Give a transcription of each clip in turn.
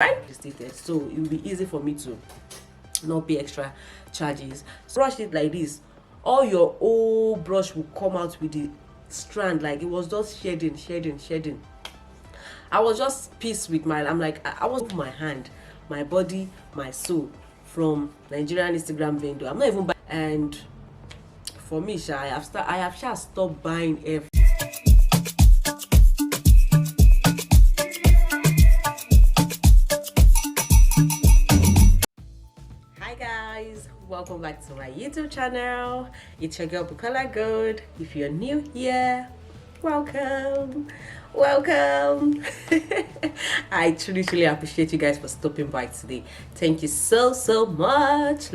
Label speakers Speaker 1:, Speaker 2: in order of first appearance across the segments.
Speaker 1: right? So it will be easy for me to not pay extra charges. So brush it like this, all your old brush will come out with the strand, like it was just shedding. I was just pissed with I'm like, I was my hand, my body, my soul from Nigerian Instagram vendor. I'm not even buying. And for me, I have just stopped buying everything. Hi guys, welcome back to my YouTube channel. It's your girl Bukola Good. If you're new here, welcome. I truly appreciate you guys for stopping by today. Thank you so much.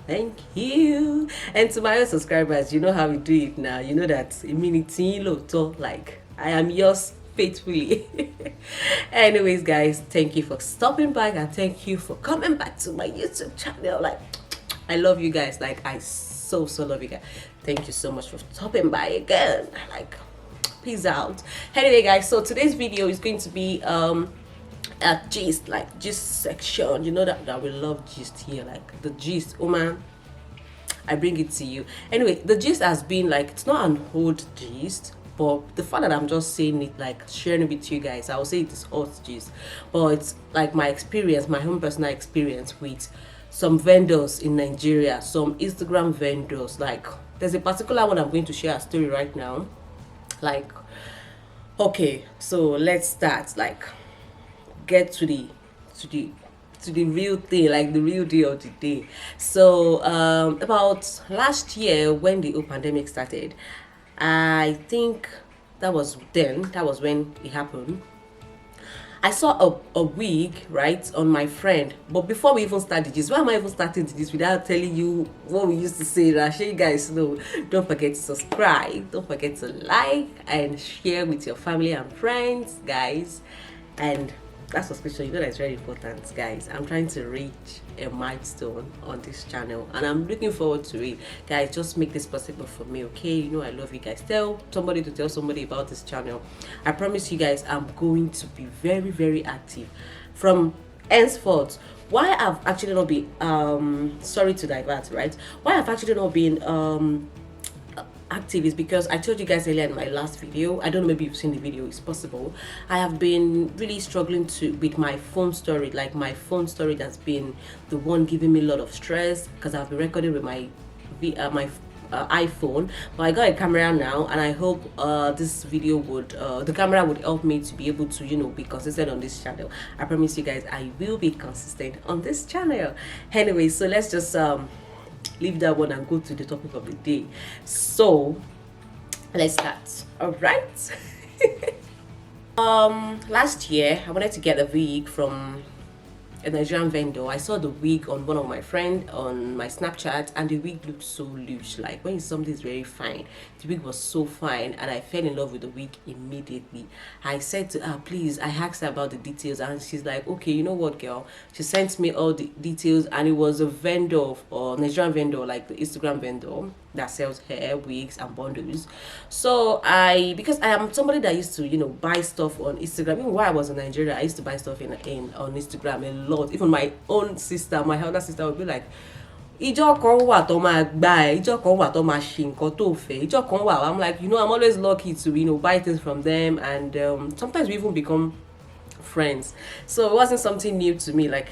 Speaker 1: Thank you. And to my subscribers, you know how we do it now. You know that like I am yours faithfully. Anyways, guys, thank you for stopping by and thank you for coming back to my YouTube channel. Like, I love you guys. Like, I so love you guys. Thank you so much for stopping by again. Like, peace out. Anyway, guys, so today's video is going to be a gist, like gist section. You know that we love gist here, like the gist. Oh man, I bring it to you. Anyway, the gist has been like, it's not an old gist, but the fact that I'm just saying it, like sharing it with you guys, I will say it is old gist, but it's like my experience, my own personal experience with some vendors in Nigeria, some Instagram vendors. Like, there's a particular one I'm going to share a story right now. Like, okay, so let's start, like get to the real thing, like the real deal of the day. So about last year when the pandemic started, I think that was when it happened. I saw a wig, right, on my friend. But before we even started this, why am I even starting this without telling you what we used to say? I sure you guys know. Don't forget to subscribe. Don't forget to like and share with your family and friends, guys. And that subscription, you know, that's very important, guys. I'm trying to reach a milestone on this channel and I'm looking forward to it, guys. Just make this possible for me, okay? You know I love you guys. Tell somebody to tell somebody about this channel. I promise you guys, I'm going to be very active from henceforth. Why I've actually not been sorry to divert, right? Why I've actually not been active is because I told you guys earlier in my last video, I don't know, maybe you've seen the video, it's possible, I have been really struggling with my phone storage. Like, my phone storage has been the one giving me a lot of stress because I've been recording with my iPhone, but I got a camera now and I hope this video would the camera would help me to be able to, you know, be consistent on this channel. I promise you guys I will be consistent on this channel. Anyway, so let's just leave that one and go to the topic of the day. So let's start. All right. Last year I wanted to get a wig from a Nigerian vendor. I saw the wig on one of my friend on my Snapchat and the wig looked so lush. Like, when something's very fine, the wig was so fine and I fell in love with the wig immediately. I said to her, please, I asked her about the details and she's like, okay, you know what, girl? She sent me all the details and it was a vendor, or Nigerian vendor, like the Instagram vendor that sells hair, wigs and bundles. So because I am somebody that used to, you know, buy stuff on Instagram. Even while I was in Nigeria, I used to buy stuff on Instagram a lot. Even my own sister, my elder sister, would be like, ìjọ kan wà tó máa gbà ẹ́, ìjọ kan wà tó máa ṣe nǹkan tó fẹ́, ìjọ kan wà. I'm like, you know, I'm always lucky to, you know, buy things from them, and sometimes we even become friends. So it wasn't something new to me. Like,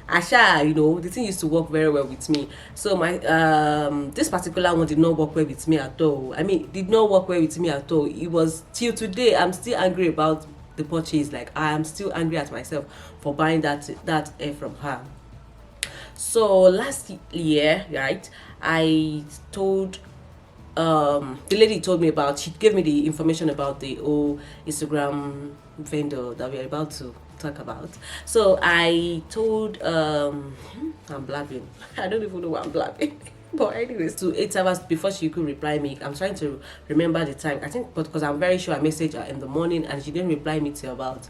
Speaker 1: Asha, you know, the thing used to work very well with me. So my this particular one did not work well with me at all. I mean, did not work well with me at all. It was till today I'm still angry about the purchase. Like, I am still angry at myself for buying that hair from her. So last year, right, I told the lady told me about, she gave me the information about the old Instagram vendor that we're about to talk about. So I told I'm blabbing. I don't even know what I'm blabbing. But anyways, to 8 hours before she could reply me. I'm trying to remember the time. I think because I'm very sure I messaged her in the morning and she didn't reply me till about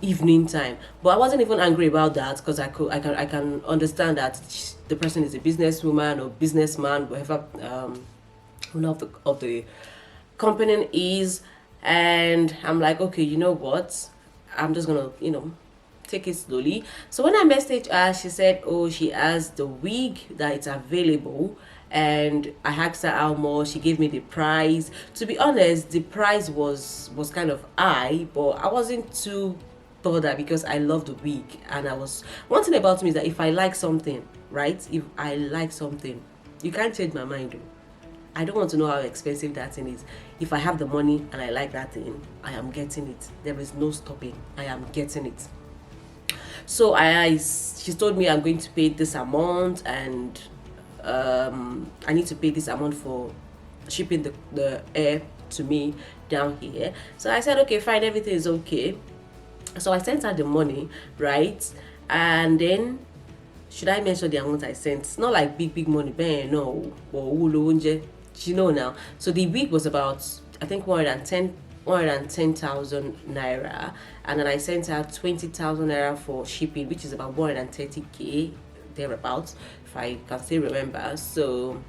Speaker 1: evening time. But I wasn't even angry about that because I can understand that the person is a businesswoman or businessman, whatever owner of the company is. And I'm like, okay, you know what, I'm just gonna, you know, take it slowly. So when I messaged her, she said, oh, she has the wig that it's available. And I asked her how much. She gave me the price. To be honest, the price was kind of high, but I wasn't too bothered because I love the wig. And I was, one thing about me is that if I like something, right? If I like something, you can't change my mind. I don't want to know how expensive that thing is. If I have the money and I like that thing, I am getting it. There is no stopping. I am getting it. So she told me I'm going to pay this amount, and I need to pay this amount for shipping the air to me down here. So I said, okay, fine, everything is okay. So I sent her the money, right? And then, should I mention the amount I sent? It's not like big money, but no, you know now. So the wig was about, I think, 110,000 naira, and then I sent her 20,000 naira for shipping, which is about 130k thereabouts, if I can still remember. So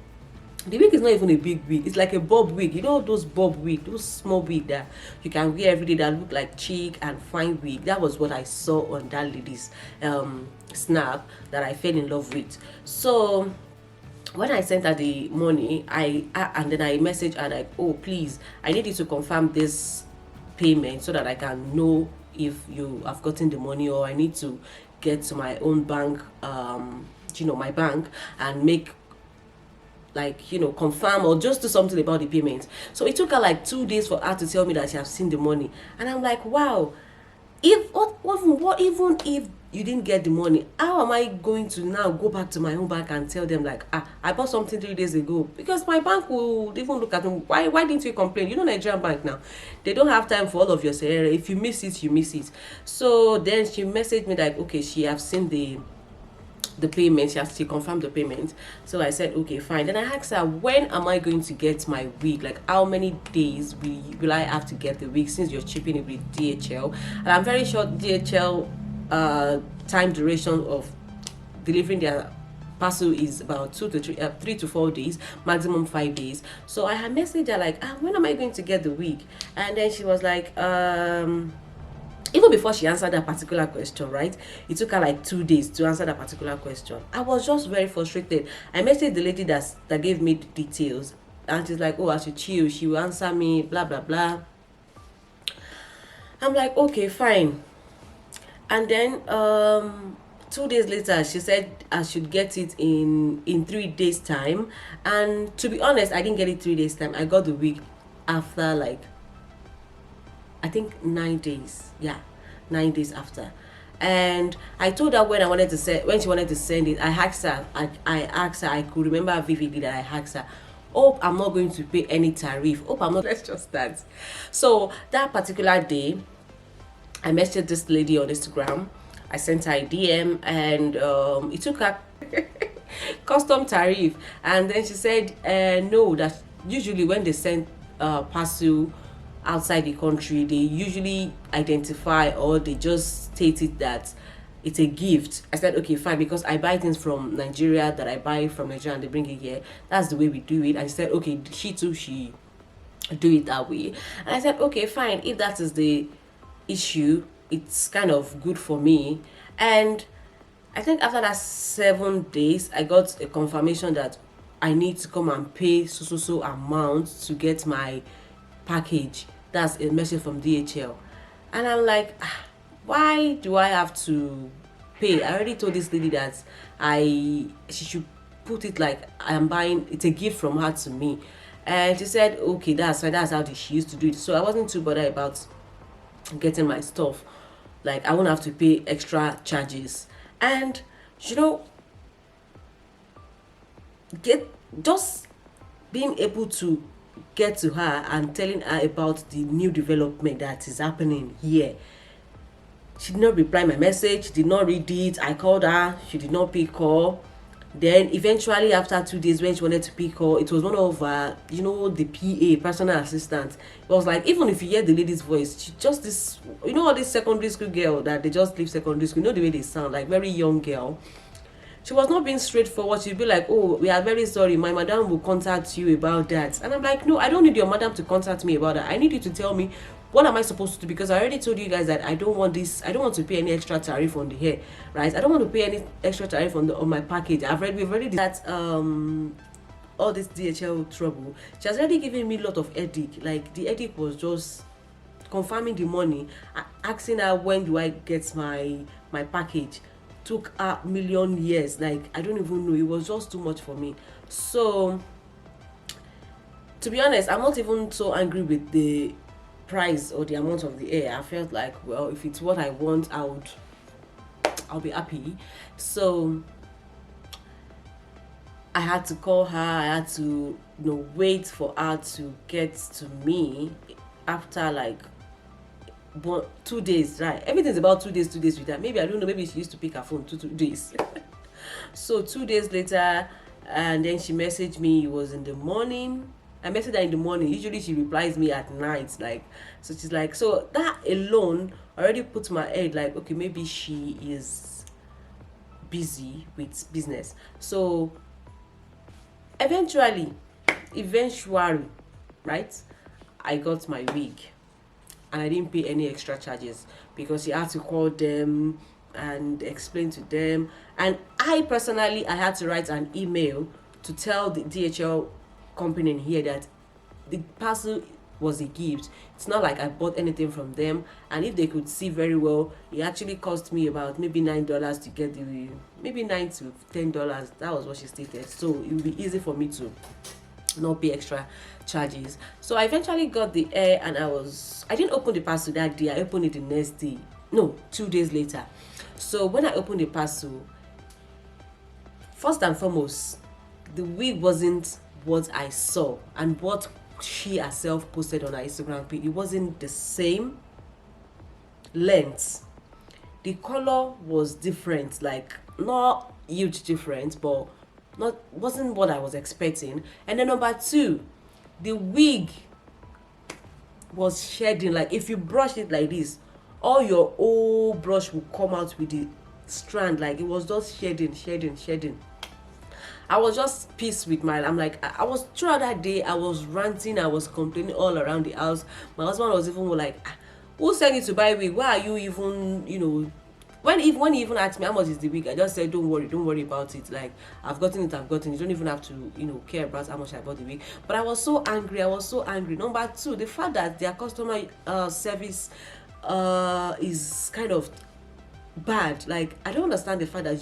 Speaker 1: the wig is not even a big wig, it's like a bob wig. You know those bob wig, those small wig that you can wear every day that look like chic and fine wig. That was what I saw on that lady's snap that I fell in love with. So when I sent her the money, and then I messaged her like, oh, please, I need you to confirm this payment so that I can know if you have gotten the money, or I need to get to my own bank, my bank, and make, like, confirm or just do something about the payment. So it took her like 2 days for her to tell me that she has seen the money. And I'm like, wow, what even if you didn't get the money, how am I going to now go back to my own bank and tell them like, I bought something 3 days ago? Because my bank will even look at me, why didn't you complain? Nigerian bank now, they don't have time for all of your salary. If you miss it, you miss it. So then she messaged me like, okay, she have seen the payment. She confirmed the payment. So I said, okay, fine. Then I asked her, when am I going to get my wig? Like, how many days will I have to get the wig, since you're shipping it with DHL? And I'm very sure DHL time duration of delivering their parcel is about 3 to 4 days, maximum 5 days. So I had messaged her like, when am I going to get the wig? And then she was like, even before she answered that particular question, right, it took her like 2 days to answer that particular question. I was just very frustrated. I messaged the lady that gave me the details, and she's like, oh, I should chill, she will answer me, blah blah blah. I'm like, okay, fine. And then 2 days later, she said I should get it in 3 days time. And to be honest, I didn't get it 3 days time. I got the wig after, like, I think 9 days. Yeah, 9 days after. And I told her when she wanted to send it, I asked her, I could remember vividly that I asked her, hope I'm not going to pay any tariff. Hope I'm not, let's just start. So that particular day, I messaged this lady on Instagram. I sent her a DM, and it took her custom tariff. And then she said, no, that usually when they send parcel outside the country, they usually identify, or they just state it that it's a gift. I said, okay, fine, because I buy things from Nigeria, that I buy from Nigeria and they bring it here. That's the way we do it. And she said, okay, she do it that way. And I said, okay, fine, if that is the issue, it's kind of good for me. And I think after that 7 days, I got a confirmation that I need to come and pay so amount to get my package. That's a message from DHL. And I'm like, why do I have to pay? I already told this lady that she should put it like I'm buying, it's a gift from her to me. And she said, okay, that's fine, that's how she used to do it. So I wasn't too bothered about getting my stuff. Like, I won't have to pay extra charges. And just being able to get to her and telling her about the new development that is happening here. She did not reply my message, did not read it. I called her, she did not pick call. Then eventually, after 2 days, when she wanted to pick call, it was one of the PA, personal assistant. It was like, even if you hear the lady's voice, she just this, all this secondary school girl that they just leave secondary school, the way they sound, like very young girl. She was not being straightforward. She'd be like, oh, we are very sorry, my madam will contact you about that. And I'm like, no, I don't need your madam to contact me about that. I need you to tell me what am I supposed to do? Because I already told you guys that I don't want this. I don't want to pay any extra tariff on the hair, right? I don't want to pay any extra tariff on my package. We've already did that all this DHL trouble. She has already given me a lot of headache. Like the headache was just confirming the money, asking her when do I get my package. Took a million years. Like I don't even know. It was just too much for me. So to be honest, I'm not even so angry with the price or the amount of the air. I felt like, well, if it's what I want, I'll be happy. So I had to call her. I had to, wait for her to get to me after like 2 days, right? Everything's about 2 days, 2 days with her. Maybe, I don't know, maybe she used to pick her phone 2 days. So 2 days later, and then she messaged me. It was in the morning. I messaged her in the morning. Usually she replies me at night. Like, so she's like, so that alone already put my head like, okay, maybe she is busy with business. So eventually, right, I got my wig, and I didn't pay any extra charges because she had to call them and explain to them. And I personally, I had to write an email to tell the DHL company in here that the parcel was a gift. It's not like I bought anything from them. And if they could see very well, it actually cost me about maybe $9 to get the, maybe $9 to $10. That was what she stated. So it would be easy for me to not pay extra charges. So I eventually got the air, and I didn't open the parcel that day. I opened it the next day. No, 2 days later. So when I opened the parcel, first and foremost, the wig wasn't what I saw and what she herself posted on her Instagram page. It wasn't the same length. The color was different, like not huge difference, but wasn't what I was expecting. And then number two, the wig was shedding. Like if you brush it like this, all your old brush will come out with the strand. Like it was just shedding. I was just pissed with I'm like, I was throughout that day, I was ranting, I was complaining all around the house. My husband was even like, who sent you to buy wig? Why are you even, when he even asked me how much is the wig, I just said, don't worry about it. Like, I've gotten it. You don't even have to, care about how much I bought the wig. But I was so angry. Number two, the fact that their customer service is kind of bad. Like, I don't understand the fact that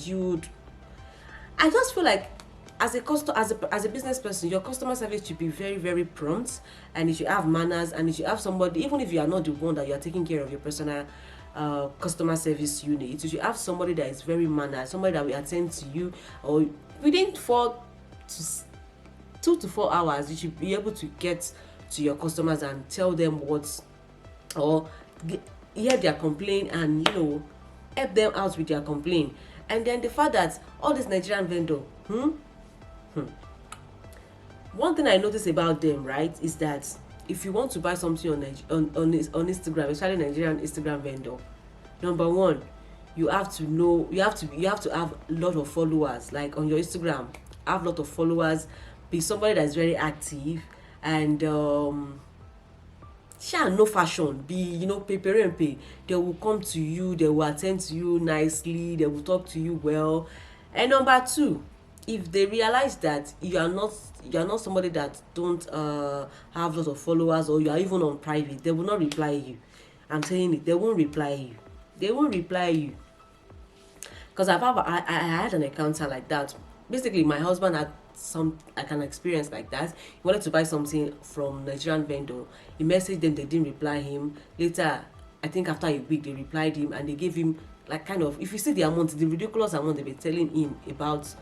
Speaker 1: I just feel like as a business person, your customer service should be very, very prompt, and you should have manners, and you should have somebody, even if you are not the one that you are taking care of your personal customer service unit, you should have somebody that is very mannered, somebody that will attend to you, or within 2 to 4 hours, you should be able to get to your customers and tell them or hear their complaint and help them out with their complaint. And then the fact that all this Nigerian vendor, one thing I notice about them, right, is that if you want to buy something on Instagram, especially Nigerian Instagram vendor, number one, you have to have a lot of followers. Like on your Instagram, have a lot of followers, be somebody that's very active, and no fashion, be paper and pay. They will come to you, they will attend to you nicely, they will talk to you well. And number two, if they realize that you are not somebody that don't have lots of followers, or you are even on private, they will not reply you. I'm saying it, they won't reply you. Because I had an encounter like that. Basically, my husband had an experience like that. He wanted to buy something from Nigerian vendor. He messaged them, they didn't reply him. Later, I think after a week, they replied him, and they gave him like kind of, if you see the ridiculous amount they were telling him about,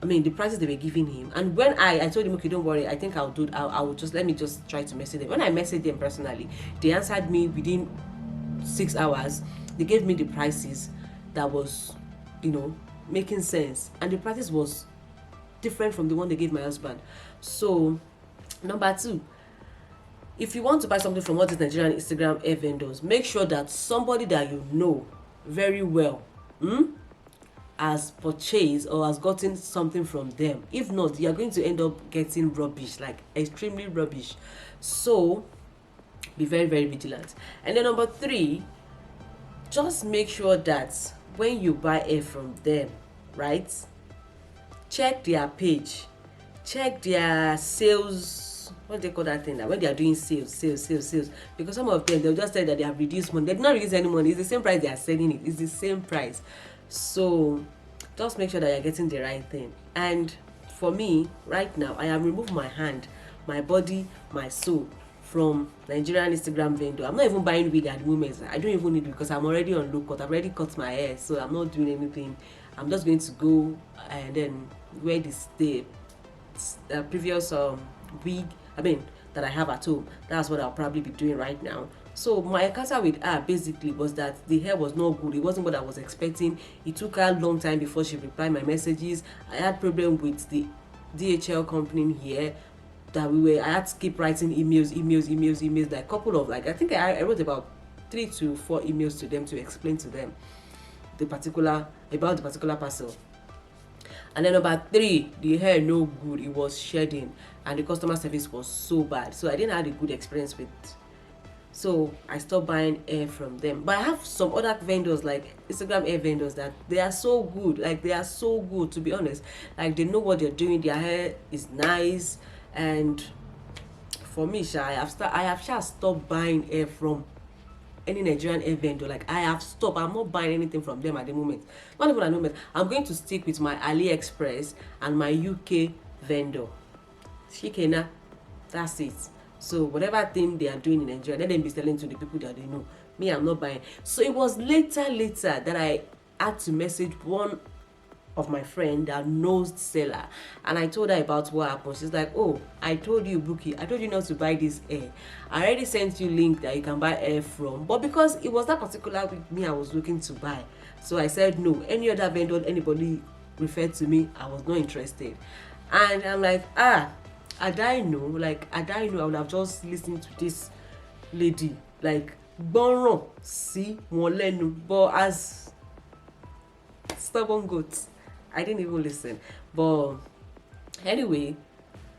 Speaker 1: the prices they were giving him. And when I told him, okay, don't worry, I think I'll let me just try to message them. When I messaged them personally, they answered me within 6 hours. They gave me the prices that was, making sense. And the prices was different from the one they gave my husband. So, number two, if you want to buy something from all these Nigerian Instagram air vendors, make sure that somebody that you know very well, has purchased or has gotten something from them. If not, you're going to end up getting rubbish, like extremely rubbish. So Be very, very vigilant. And then number 3, just make sure that when you buy air from them, right, check their page, check their sales, what they call that thing, that when they are doing sales, because some of them, they'll just say that they have reduced money. They did not reduce any money. It's the same price they are selling it. It's the same price. So just make sure that you're getting the right thing. And for me right now, I have removed my hand, my body, my soul from Nigerian Instagram vendor. I'm not even buying wig at the moment. I don't even need it because I'm already on low cut. I've already cut my hair, so I'm not doing anything. I'm just going to go and then wear the previous wig, that I have at home. That's what I'll probably be doing right now. So my encounter with her basically was that the hair was not good. It wasn't what I was expecting. It took her a long time before she replied my messages. I had problem with the DHL company here, that I had to keep writing emails, like a couple of, I think I wrote about 3 to 4 emails to them to explain to them about the particular parcel. And then number 3, the hair no good, it was shedding, and the customer service was so bad, so I didn't have a good experience with. So I stopped buying hair from them. But I have some other vendors, like Instagram hair vendors, that they are so good. Like, they are so good, to be honest. Like, they know what they're doing. Their hair is nice. And for me, I have stopped buying hair from any Nigerian hair vendor. Like, I have stopped. I'm not buying anything from them at the moment. Not even at the moment. I'm going to stick with my AliExpress and my UK vendor. Shikena, that's it. So whatever thing they are doing in Nigeria, let them be selling to the people that they know. Me, I'm not buying. So it was later that I had to message one of my friend that knows the seller, and I told her about what happened. She's like, oh, I told you, Buki, I told you not to buy this hair. I already sent you link that you can buy hair from, but because it was that particular week me I was looking to buy, so I said no. Any other vendor anybody referred to me, I was not interested. And I'm like, had I know, I would have just listened to this lady, like, gbọ́ràn sí wọn lẹ́nu. But as stubborn goats, I didn't even listen. But anyway,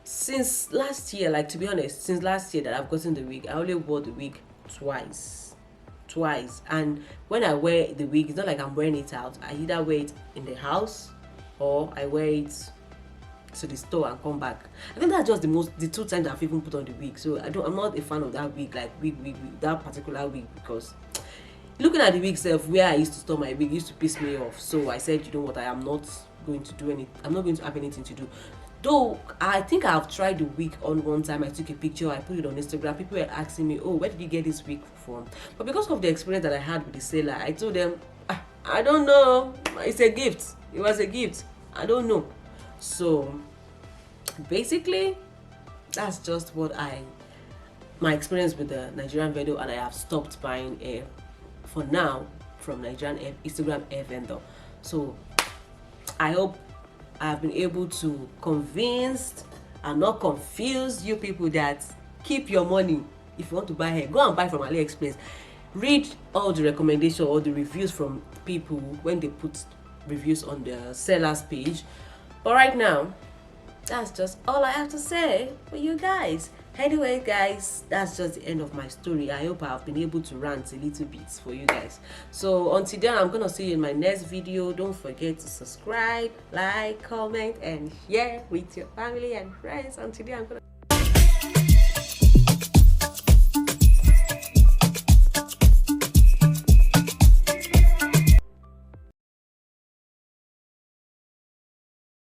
Speaker 1: since last year, like, to be honest, since last year that I've gotten the wig, I only wore the wig twice. And when I wear the wig, it's not like I'm wearing it out. I either wear it in the house or I wear it to the store and come back. I think that's just the 2 times I've even put on the wig. So I'm not a fan of that wig, like wig, that particular wig, because looking at the wig self, where I used to store my wig, used to piss me off. So I said, you know what, I'm not going to have anything to do. Though I think I've tried the wig on one time. I took a picture, I put it on Instagram. People were asking me, oh, where did you get this wig from? But because of the experience that I had with the seller, I told them, I don't know, it's a gift. It was a gift, I don't know. So basically, that's just my experience with the Nigerian vendor, and I have stopped buying hair for now from Nigerian Instagram hair vendor. So I hope I have been able to convince and not confuse you people that keep your money. If you want to buy hair, go and buy from AliExpress. Read all the recommendations or the reviews from people when they put reviews on the seller's page. But right now, that's just all I have to say for you guys. Anyway, guys, that's just the end of my story. I hope I've been able to rant a little bit for you guys. So until then, I'm gonna see you in my next video. Don't forget to subscribe, like, comment, and share with your family and friends. Until then, I'm gonna